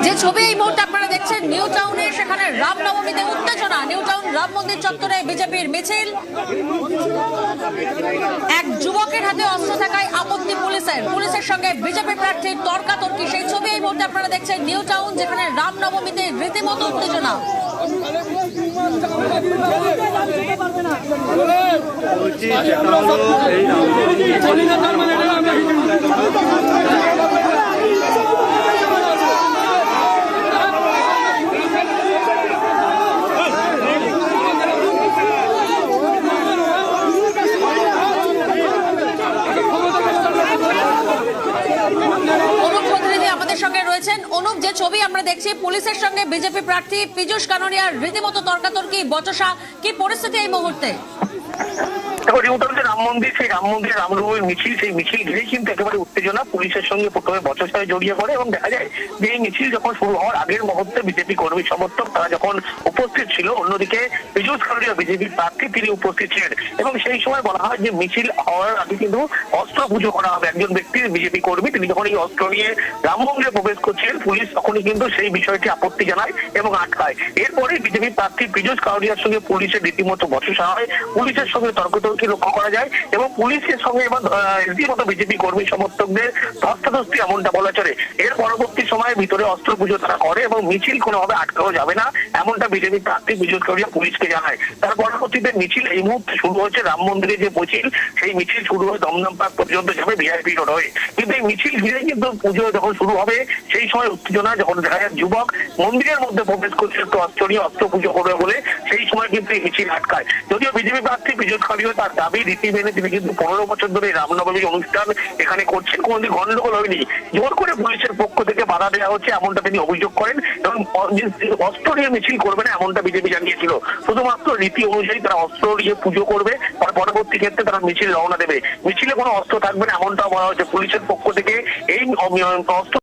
যে ছবি এই মুহূর্তে আপনারা দেখছেন নিউ টাউনে, সেখানে রামনবমীতে উত্তেজনা। নিউ টাউন রাম মন্দির চত্বরে বিজেপির মিছিল, এক যুবকের হাতে অস্ত্র থাকায় আপত্তি পুলিশের সঙ্গে বিজেপি প্রার্থীর তর্কাতর্কি। সেই ছবি এই মুহূর্তে আপনারা দেখছেন নিউ টাউন, যেখানে রামনবমীতে রীতিমতো উত্তেজনা। আমাদের সঙ্গে রয়েছেন অনুপ। যে ছবি আমরা দেখছি, পুলিশের সঙ্গে বিজেপি প্রার্থী পীযূষ কানোরিয়ার রীতিমতো তর্কাতর্কি, বচসা, কি পরিস্থিতি এই মুহূর্তে? রাম মন্দির, সেই রাম মন্দির রামনবমীর মিছিল, সেই মিছিল ঘিরে কিন্তু একেবারে উত্তেজনা। পুলিশের সঙ্গে প্রথমে বচসায় জড়িয়ে পড়ে এবং দেখা যায় যে এই মিছিল যখন শুরু হওয়ার আগের মুহূর্তে বিজেপি কর্মী সমর্থক তারা যখন উপস্থিত ছিল, অন্যদিকে পীযূষ কানোরিয়া বিজেপি প্রার্থী তিনি উপস্থিত ছিলেন এবং সেই সময় বলা হয় যে মিছিল হওয়ার আগে কিন্তু অস্ত্র পুজো করা হবে। একজন ব্যক্তির বিজেপি কর্মী তিনি যখন এই অস্ত্র নিয়ে রাম মন্দিরে প্রবেশ করছিলেন, পুলিশ তখনই কিন্তু সেই বিষয়টি আপত্তি জানায় এবং আটকায়। এরপরে বিজেপি প্রার্থী পীযূষ কানোরিয়ার সঙ্গে পুলিশের রীতিমতো বচসা হয়, পুলিশের সঙ্গে তর্কতর্কি লক্ষ্য করা যায় এবং পুলিশের সঙ্গে এবার রীতিমতো বিজেপি কর্মী সমর্থকদের ধস্তাধস্তি এমনটা বলা চলে। এর পরবর্তী সময়ে ভিতরে অস্ত্র পুজো তারা করে এবং মিছিল কোনোভাবে আটকানো যাবে না এমনটা বিজেপি প্রার্থী পীযূষ কানোরিয়া পুলিশকে জানায়। তার পরবর্তীতে মিছিল এই মুহূর্তে শুরু হচ্ছে রাম মন্দিরে যে মিছিল, সেই মিছিল শুরু হয়ে দমদম পার্ক পর্যন্ত যাবে ভিআইপি রোড হয়ে। কিন্তু এই মিছিল ঘিরে কিন্তু পুজো যখন শুরু হবে সেই সময় উত্তেজনা, যখন দেখা যায় যুবক মন্দিরের মধ্যে প্রবেশ করছে একটু অস্ত্র নিয়ে অস্ত্র পুজো করবে বলে, সেই সময় কিন্তু এই মিছিল আটকায়। যদিও বিজেপি প্রার্থী পীযূষ কানোরিয়া তার দাবি রীতি মেনে তিনি কিন্তু 15 বছর ধরে রামনবমীর অনুষ্ঠান এখানে করছেন, কোনোদিন গন্ডগোল হয়নি, জোর করে পুলিশের পক্ষ থেকে বাধা দেওয়া হচ্ছে এমনটা তিনি অভিযোগ করেন এবং অস্ত্র নিয়ে মিছিল করবে না এমনটা বিজেপি জানিয়েছিল। শুধুমাত্র রীতি অনুযায়ী তারা অস্ত্র নিয়ে পুজো করবে, পরবর্তী ক্ষেত্রে তারা মিছিল রওনা দেবে। মিছিলে কোনো অস্ত্র থাকবে না এমনটাও বলা হচ্ছে পুলিশের পক্ষ থেকে। এই অস্ত্র